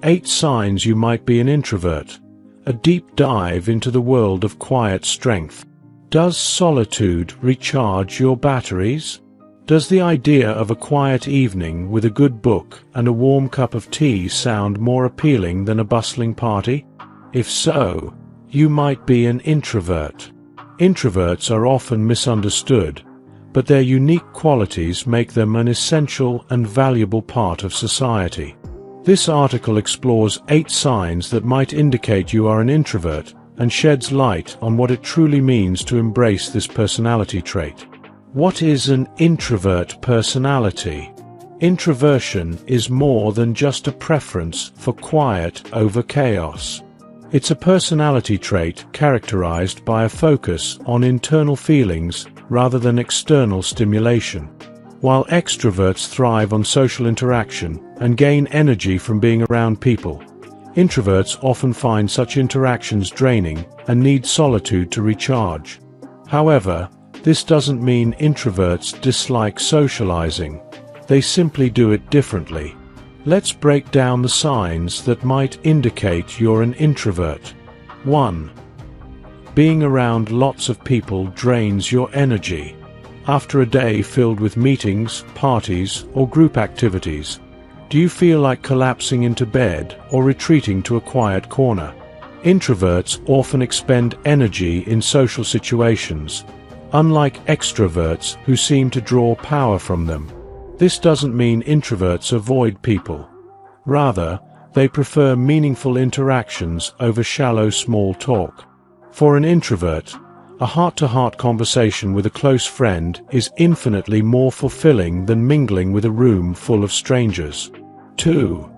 8 signs you might be an introvert. A deep dive into the world of quiet strength. Does solitude recharge your batteries? Does the idea of a quiet evening with a good book and a warm cup of tea sound more appealing than a bustling party? If so, you might be an introvert. Introverts are often misunderstood, but their unique qualities make them an essential and valuable part of society. This article explores 8 signs that might indicate you are an introvert and sheds light on what it truly means to embrace this personality trait. What is an introvert personality? Introversion is more than just a preference for quiet over chaos. It's a personality trait characterized by a focus on internal feelings rather than external stimulation. While extroverts thrive on social interaction and gain energy from being around people, introverts often find such interactions draining and need solitude to recharge. However, this doesn't mean introverts dislike socializing. They simply do it differently. Let's break down the signs that might indicate you're an introvert. 1. Being around lots of people drains your energy. After a day filled with meetings, parties, or group activities, do you feel like collapsing into bed or retreating to a quiet corner? Introverts often expend energy in social situations, unlike extroverts who seem to draw power from them. This doesn't mean introverts avoid people. Rather, they prefer meaningful interactions over shallow small talk. For an introvert, a heart-to-heart conversation with a close friend is infinitely more fulfilling than mingling with a room full of strangers. 2.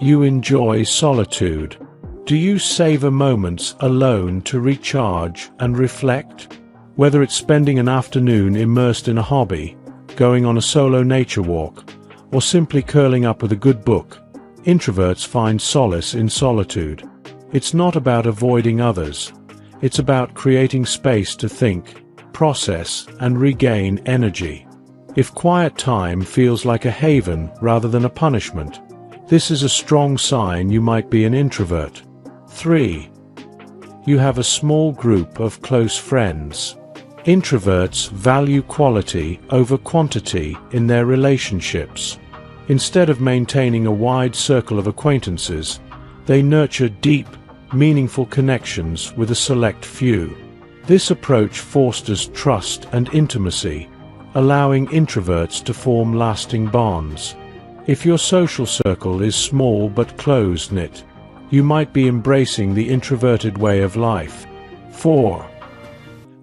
You enjoy solitude. Do you savor moments alone to recharge and reflect? Whether it's spending an afternoon immersed in a hobby, going on a solo nature walk, or simply curling up with a good book, introverts find solace in solitude. It's not about avoiding others. It's about creating space to think, process, and regain energy. If quiet time feels like a haven rather than a punishment, this is a strong sign you might be an introvert. 3. You have a small group of close friends. Introverts value quality over quantity in their relationships. Instead of maintaining a wide circle of acquaintances, they nurture deep, meaningful connections with a select few. This approach fosters trust and intimacy, allowing introverts to form lasting bonds. If your social circle is small but close-knit, you might be embracing the introverted way of life. 4.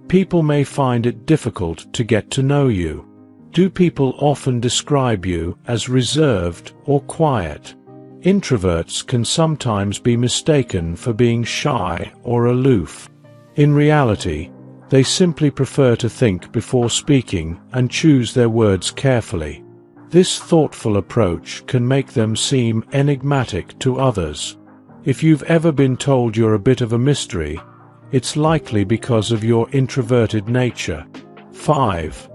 People may find it difficult to get to know you. Do people often describe you as reserved or quiet? Introverts can sometimes be mistaken for being shy or aloof. In reality, they simply prefer to think before speaking and choose their words carefully. This thoughtful approach can make them seem enigmatic to others. If you've ever been told you're a bit of a mystery, it's likely because of your introverted nature. 5.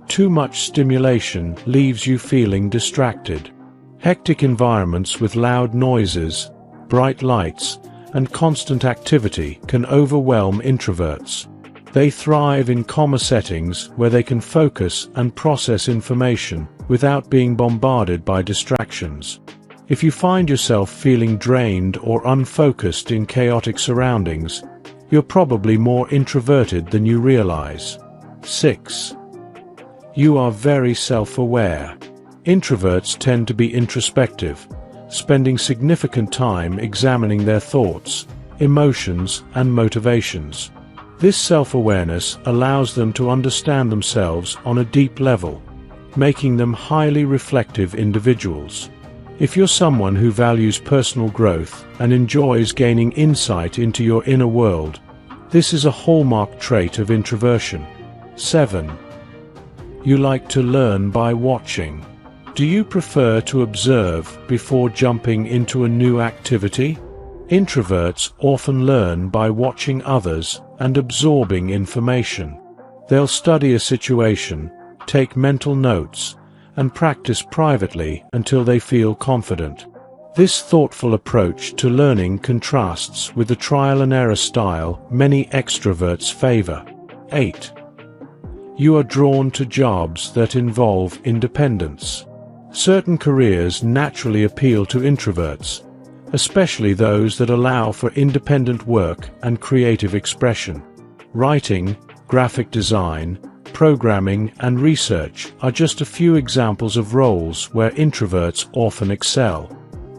Too much stimulation leaves you feeling distracted. Hectic environments with loud noises, bright lights, and constant activity can overwhelm introverts. They thrive in calmer settings where they can focus and process information without being bombarded by distractions. If you find yourself feeling drained or unfocused in chaotic surroundings, you're probably more introverted than you realize. 6. You are very self-aware. Introverts tend to be introspective, spending significant time examining their thoughts, emotions, and motivations. This self-awareness allows them to understand themselves on a deep level, making them highly reflective individuals. If you're someone who values personal growth and enjoys gaining insight into your inner world, this is a hallmark trait of introversion. 7. You like to learn by watching. Do you prefer to observe before jumping into a new activity? Introverts often learn by watching others and absorbing information. They'll study a situation, take mental notes, and practice privately until they feel confident. This thoughtful approach to learning contrasts with the trial-and-error style many extroverts favor. 8. You are drawn to jobs that involve independence. Certain careers naturally appeal to introverts, especially those that allow for independent work and creative expression. Writing, graphic design, programming, and research are just a few examples of roles where introverts often excel.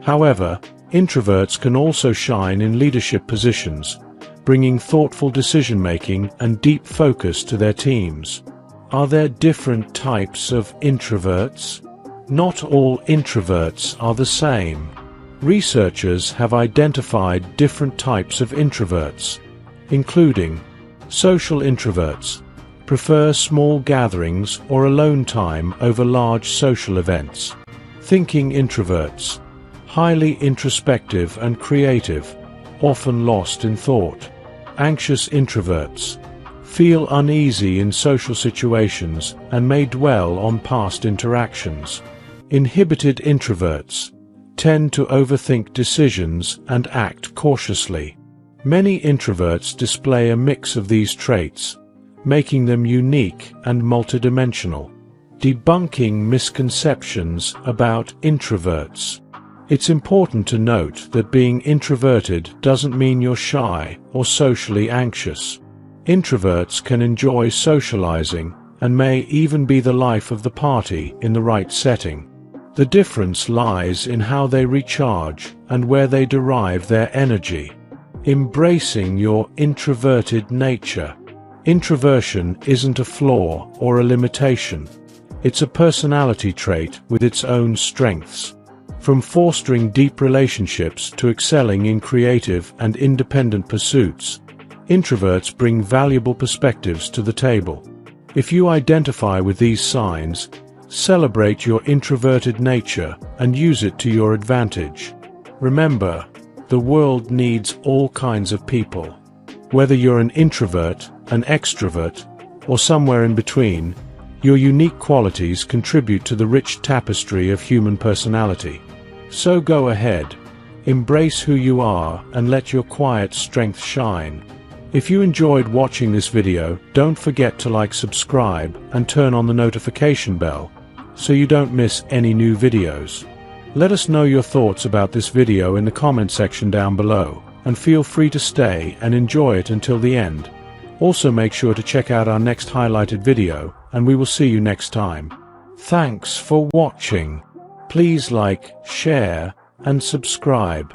However, introverts can also shine in leadership positions, bringing thoughtful decision-making and deep focus to their teams. Are there different types of introverts? Not all introverts are the same. Researchers have identified different types of introverts, including social introverts, prefer small gatherings or alone time over large social events. Thinking introverts, highly introspective and creative, often lost in thought. Anxious introverts, feel uneasy in social situations and may dwell on past interactions. Inhibited introverts, tend to overthink decisions and act cautiously. Many introverts display a mix of these traits, making them unique and multidimensional. Debunking misconceptions about introverts. It's important to note that being introverted doesn't mean you're shy or socially anxious. Introverts can enjoy socializing and may even be the life of the party in the right setting. The difference lies in how they recharge and where they derive their energy. Embracing your introverted nature. Introversion isn't a flaw or a limitation. It's a personality trait with its own strengths. From fostering deep relationships to excelling in creative and independent pursuits, introverts bring valuable perspectives to the table. If you identify with these signs, celebrate your introverted nature and use it to your advantage. Remember, the world needs all kinds of people. Whether you're an introvert, an extrovert, or somewhere in between, your unique qualities contribute to the rich tapestry of human personality. So go ahead, embrace who you are and let your quiet strength shine. If you enjoyed watching this video, don't forget to like, subscribe, and turn on the notification bell so you don't miss any new videos. Let us know your thoughts about this video in the comment section down below, and feel free to stay and enjoy it until the end. Also make sure to check out our next highlighted video, and we will see you next time. Thanks for watching. Please like, share, and subscribe.